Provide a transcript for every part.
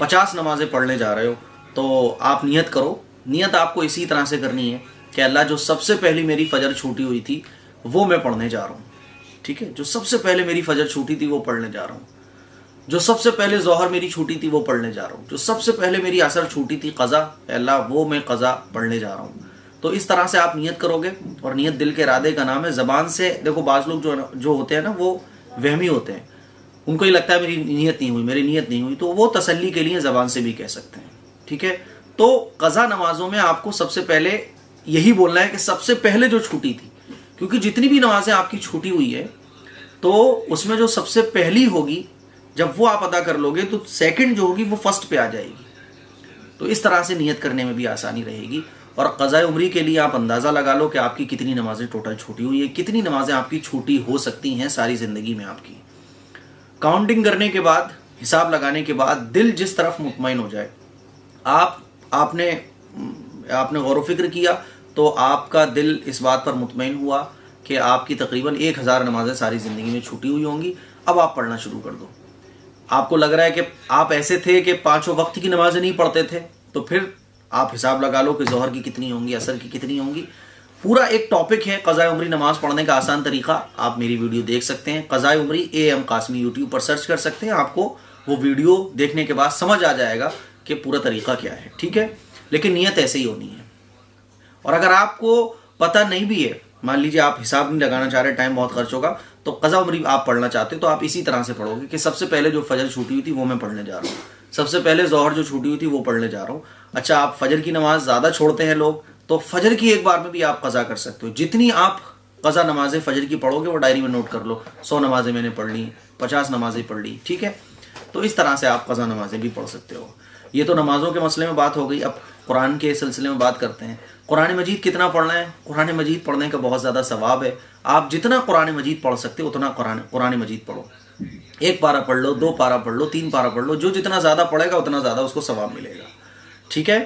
50 نمازیں پڑھنے جا رہے ہو تو آپ نیت کرو. نیت آپ کو اسی طرح سے کرنی ہے کہ اللہ جو سب سے پہلی میری فجر چھوٹی ہوئی تھی وہ میں پڑھنے جا رہا ہوں. ٹھیک ہے, جو سب سے پہلے میری فجر چھوٹی تھی وہ پڑھنے جا رہا ہوں. جو سب سے پہلے ظہر میری چھوٹی تھی وہ پڑھنے جا رہا ہوں. جو سب سے پہلے میری عصر چھوٹی تھی قضا, اللہ وہ میں قضا پڑھنے جا رہا ہوں. تو اس طرح سے آپ نیت کرو گے, اور نیت دل کے ارادے کا نام ہے. زبان سے دیکھو, بعض لوگ جو ہوتے ہیں نا وہ وہمی ہوتے ہیں, ان کو یہ لگتا ہے میری نیت نہیں ہوئی, میری نیت نہیں ہوئی, تو وہ تسلی کے لیے زبان سے بھی کہہ سکتے ہیں. ٹھیک ہے, تو قضا نمازوں میں آپ کو سب سے پہلے یہی بولنا ہے کہ سب سے پہلے جو چھوٹی تھی, کیونکہ جتنی بھی نمازیں آپ کی چھوٹی ہوئی ہے تو اس میں جو سب سے پہلی ہوگی جب وہ آپ ادا کر لو گے تو سیکنڈ جو ہوگی وہ فرسٹ پہ آ جائے گی. تو اس طرح سے نیت کرنے میں بھی آسانی رہے گی. اور قضاء عمری کے لیے آپ اندازہ لگا لو کہ آپ کی کتنی نمازیں ٹوٹل چھوٹی ہوئی ہے, کتنی نمازیں آپ کی چھوٹی ہو سکتی ہیں ساری زندگی میں. آپ کی کاؤنٹنگ کرنے کے بعد, حساب لگانے کے بعد دل جس طرف مطمئن ہو جائے, آپ نے غور و فکر کیا تو آپ کا دل اس بات پر مطمئن ہوا کہ آپ کی تقریباً 1000 نمازیں ساری زندگی میں چھوٹی ہوئی ہوں گی. اب آپ پڑھنا شروع کر دو. آپ کو لگ رہا ہے کہ آپ ایسے تھے کہ 5 وقت کی نمازیں نہیں پڑھتے تھے, تو پھر آپ حساب لگا لو کہ ظہر کی کتنی ہوں گی, عصر کی کتنی ہوں گی. پورا ایک ٹاپک ہے قضاء عمری نماز پڑھنے کا آسان طریقہ. آپ میری ویڈیو دیکھ سکتے ہیں, قضاء عمری AM Qasmi YouTube per search کر سکتے ہیں. آپ کو وہ ویڈیو دیکھنے کے بعد سمجھ آ جائے گا کہ پورا طریقہ کیا ہے. ٹھیک ہے, لیکن نیت ایسے ہی ہونی ہے. اور اگر آپ کو پتہ نہیں بھی ہے, مان لیجیے آپ حساب نہیں لگانا چاہ رہے, ٹائم بہت خرچ ہوگا, تو قضاء عمری آپ پڑھنا چاہتے ہو تو آپ اسی طرح سے پڑھو گے کہ سب سے پہلے جو فجر چھوٹی ہوئی تھی وہ میں پڑھنے جا رہا ہوں, سب سے پہلے ظہر جو چھوٹی ہوئی تھی وہ پڑھنے جا رہا ہوں. اچھا, آپ فجر کی نماز زیادہ چھوڑتے ہیں لوگ, تو فجر کی ایک بار میں بھی آپ قضا کر سکتے ہو. جتنی آپ قضا نمازیں فجر کی پڑھو گے وہ ڈائری میں نوٹ کر لو, 100 نمازیں میں نے پڑھ لی, 50 نمازیں پڑھ لی. ٹھیک ہے, تو اس طرح سے آپ قضا نمازیں بھی پڑھ سکتے ہو. یہ تو نمازوں کے مسئلے میں بات ہو گئی. اب قرآن کے سلسلے میں بات کرتے ہیں. قرآن مجید کتنا پڑھنا ہے؟ قرآن مجید پڑھنے کا بہت زیادہ ثواب ہے. آپ جتنا قرآن مجید پڑھ سکتے ہو اتنا قرآن مجید پڑھو. 1 پارہ پڑھ لو, 2 پارہ پڑھ لو, 3 پارہ پڑھ لو, جو جتنا زیادہ پڑھے گا اتنا زیادہ اس کو ثواب ملے گا. ٹھیک ہے,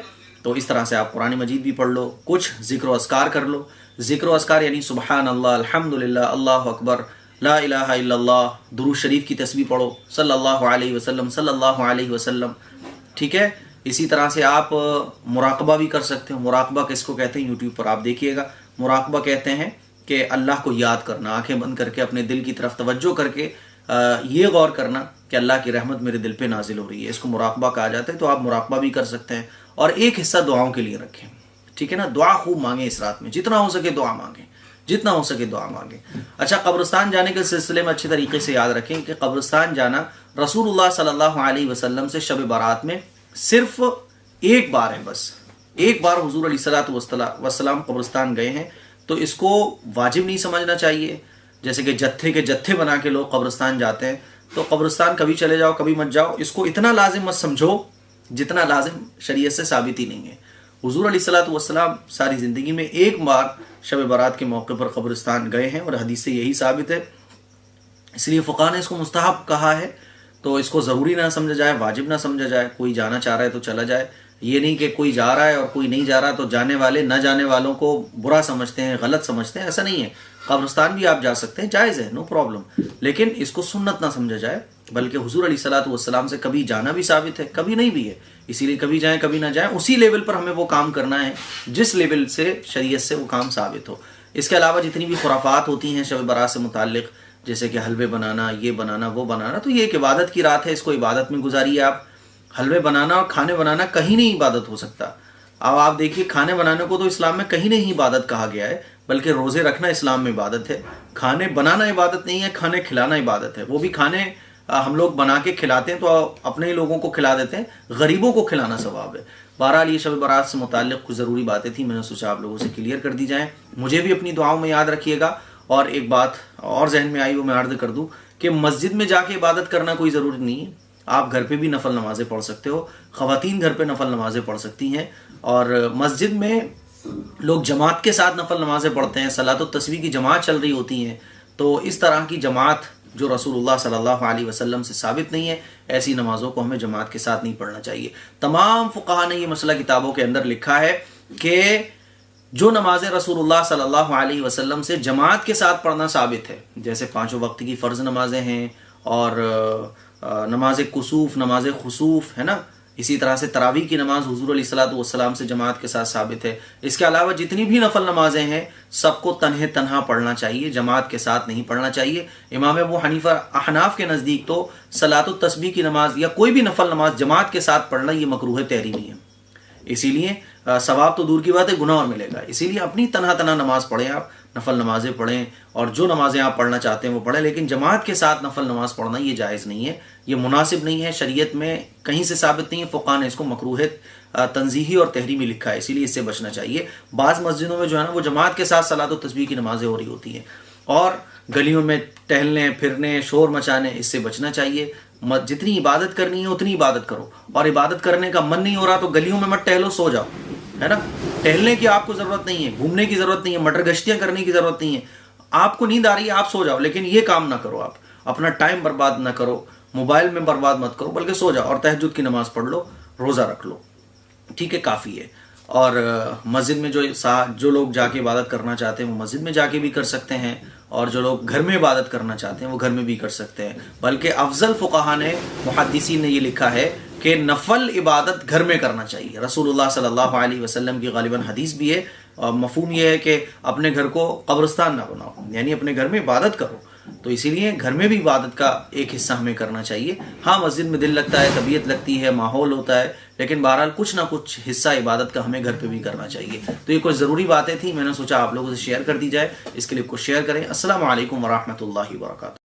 تو اس طرح سے آپ قرآن مجید بھی پڑھ لو. کچھ ذکر و اذکار کر لو. ذکر و اذکار یعنی سبحان اللہ, الحمدللہ, اللہ اکبر, لا الہ الا اللہ, درود شریف کی تسبیح پڑھو, صلی اللہ علیہ وسلم, صلی اللہ علیہ وسلم. ٹھیک ہے, اسی طرح سے آپ مراقبہ بھی کر سکتے ہو. مراقبہ کس کو کہتے ہیں یوٹیوب پر آپ دیکھیے گا. مراقبہ کہتے ہیں کہ اللہ کو یاد کرنا, آنکھیں بند کر کے اپنے دل کی طرف توجہ کر کے یہ غور کرنا کہ اللہ کی رحمت میرے دل پہ نازل ہو رہی ہے. اس کو مراقبہ کہا جاتا ہے. تو آپ مراقبہ بھی کر سکتے ہیں. اور ایک حصہ دعاؤں کے لیے رکھیں. ٹھیک ہے نا, دعا خوب مانگیں اس رات میں, جتنا ہو سکے دعا مانگیں, جتنا ہو سکے دعا مانگیں. اچھا, قبرستان جانے کے سلسلے میں اچھے طریقے سے یاد رکھیں کہ قبرستان جانا رسول اللہ صلی اللہ علیہ وسلم سے شب برات میں صرف ایک بار ہے. بس ایک بار حضور علیہ الصلوۃ والسلام قبرستان گئے ہیں, تو اس کو واجب نہیں سمجھنا چاہیے. جیسے کہ جتھے کے جتھے بنا کے لوگ قبرستان جاتے ہیں, تو قبرستان کبھی چلے جاؤ کبھی مت جاؤ, اس کو اتنا لازم مت سمجھو جتنا لازم شریعت سے ثابت ہی نہیں ہے. حضور علیہ الصلوۃ والسلام ساری زندگی میں ایک بار شب برات کے موقع پر قبرستان گئے ہیں, اور حدیث سے یہی ثابت ہے. اس لیے فقہاء نے اس کو مستحب کہا ہے. تو اس کو ضروری نہ سمجھا جائے, واجب نہ سمجھا جائے. کوئی جانا چاہ رہا ہے تو چلا جائے. یہ نہیں کہ کوئی جا رہا ہے اور کوئی نہیں جا رہا تو جانے والے نہ جانے والوں کو برا سمجھتے ہیں, غلط سمجھتے ہیں. ایسا نہیں ہے. قبرستان بھی آپ جا سکتے ہیں, جائز ہے, نو پرابلم, لیکن اس کو سنت نہ سمجھا جائے. بلکہ حضور علیہ الصلوۃ والسلام سے کبھی جانا بھی ثابت ہے, کبھی نہیں بھی ہے. اسی لیے کبھی جائیں کبھی نہ جائیں, اسی لیول پر ہمیں وہ کام کرنا ہے جس لیول سے شریعت سے وہ کام ثابت ہو. اس کے علاوہ جتنی بھی خرافات ہوتی ہیں شب برات سے متعلق, جیسے کہ حلوے بنانا, یہ بنانا, وہ بنانا, تو یہ ایک عبادت کی رات ہے, اس کو عبادت میں گزاریے آپ. حلوے بنانا اور کھانے بنانا کہیں نہیں عبادت ہو سکتا. اب آپ دیکھیے, کھانے بنانے کو تو اسلام میں کہیں نہیں عبادت کہا گیا ہے, بلکہ روزے رکھنا اسلام میں عبادت ہے. کھانے بنانا عبادت نہیں ہے, کھانے کھلانا عبادت ہے. وہ بھی کھانے ہم لوگ بنا کے کھلاتے ہیں تو اپنے ہی لوگوں کو کھلا دیتے ہیں, غریبوں کو کھلانا ثواب ہے. بہرحال یہ شب برات سے متعلق کچھ ضروری باتیں تھیں, میں نے سوچا آپ لوگوں سے کلیئر کر دی جائیں. مجھے بھی اپنی دعاؤں میں یاد رکھیے گا. اور ایک بات اور ذہن میں آئی وہ میں عرض کر دوں کہ مسجد میں جا کے عبادت کرنا کوئی ضروری نہیں ہے. آپ گھر پہ بھی نفل نمازیں پڑھ سکتے ہو. خواتین گھر پہ نفل نمازیں پڑھ سکتی ہیں, اور مسجد میں لوگ جماعت کے ساتھ نفل نمازیں پڑھتے ہیں. صلاۃ التسبیح کی جماعت چل رہی ہوتی ہیں. تو اس طرح کی جماعت جو رسول اللہ صلی اللہ علیہ وسلم سے ثابت نہیں ہے, ایسی نمازوں کو ہمیں جماعت کے ساتھ نہیں پڑھنا چاہیے. تمام فقہاء نے یہ مسئلہ کتابوں کے اندر لکھا ہے کہ جو نمازیں رسول اللہ صلی اللہ علیہ وسلم سے جماعت کے ساتھ پڑھنا ثابت ہے, جیسے 5 وقت کی فرض نمازیں ہیں, اور نماز کسوف, نماز خسوف ہے نا, اسی طرح سے تراویح کی نماز حضور علیہ الصلوۃ والسلام سے جماعت کے ساتھ ثابت ہے۔ اس کے علاوہ جتنی بھی نفل نمازیں ہیں سب کو تنہا پڑھنا چاہیے، جماعت کے ساتھ نہیں پڑھنا چاہیے۔ امام ابو حنیفہ احناف کے نزدیک تو صلاۃ التسبیح کی نماز یا کوئی بھی نفل نماز جماعت کے ساتھ پڑھنا یہ مکروہ تحریمی ہے، اسی لیے ثواب تو دور کی بات ہے، گناہ اور ملے گا۔ اسی لیے اپنی تنہا نماز پڑھیں، آپ نفل نمازیں پڑھیں اور جو نمازیں آپ پڑھنا چاہتے ہیں وہ پڑھیں، لیکن جماعت کے ساتھ نفل نماز پڑھنا یہ جائز نہیں ہے، یہ مناسب نہیں ہے، شریعت میں کہیں سے ثابت نہیں ہے، فقہاء نے اس کو مکروہ تنزیہی اور تحریمی لکھا ہے، اسی لیے اس سے بچنا چاہیے۔ بعض مسجدوں میں جو ہے نا وہ جماعت کے ساتھ صلاۃ التسبیح کی نمازیں ہو رہی ہوتی ہیں اور گلیوں میں ٹہلنے پھرنے شور مچانے، اس سے بچنا چاہیے۔ جتنی عبادت کرنی ہے اتنی عبادت کرو، اور عبادت کرنے کا من نہیں ہو رہا تو گلیوں میں مت ٹہلو، سو جاؤ، ہے نا۔ ٹہلنے کی آپ کو ضرورت نہیں ہے، گھومنے کی ضرورت نہیں ہے، مٹر گشتیاں کرنے کی ضرورت نہیں ہے، آپ کو نیند آ رہی ہے آپ سو جاؤ، لیکن یہ کام نہ کرو، آپ اپنا ٹائم برباد نہ کرو، موبائل میں برباد مت کرو، بلکہ سو جاؤ اور تہجد کی نماز پڑھ لو، روزہ رکھ لو، ٹھیک ہے، کافی ہے۔ اور مسجد میں جو لوگ جا کے عبادت کرنا چاہتے ہیں وہ مسجد میں جا کے بھی کر سکتے ہیں، اور جو لوگ گھر میں عبادت کرنا چاہتے ہیں وہ گھر میں بھی کر سکتے ہیں، بلکہ افضل فقہاء نے محدثین نے یہ لکھا ہے کہ نفل عبادت گھر میں کرنا چاہیے۔ رسول اللہ صلی اللہ علیہ وسلم کی غالباً حدیث بھی ہے، اور مفہوم یہ ہے کہ اپنے گھر کو قبرستان نہ بناؤ، یعنی اپنے گھر میں عبادت کرو، تو اسی لیے گھر میں بھی عبادت کا ایک حصہ ہمیں کرنا چاہیے۔ ہاں مسجد میں دل لگتا ہے، طبیعت لگتی ہے، ماحول ہوتا ہے، لیکن بہرحال کچھ نہ کچھ حصہ عبادت کا ہمیں گھر پہ بھی کرنا چاہیے۔ تو یہ کچھ ضروری باتیں تھیں، میں نے سوچا آپ لوگوں سے شیئر کر دی جائے، اس کے لیے کچھ شیئر کریں۔ السلام علیکم ورحمۃ اللہ وبرکاتہ۔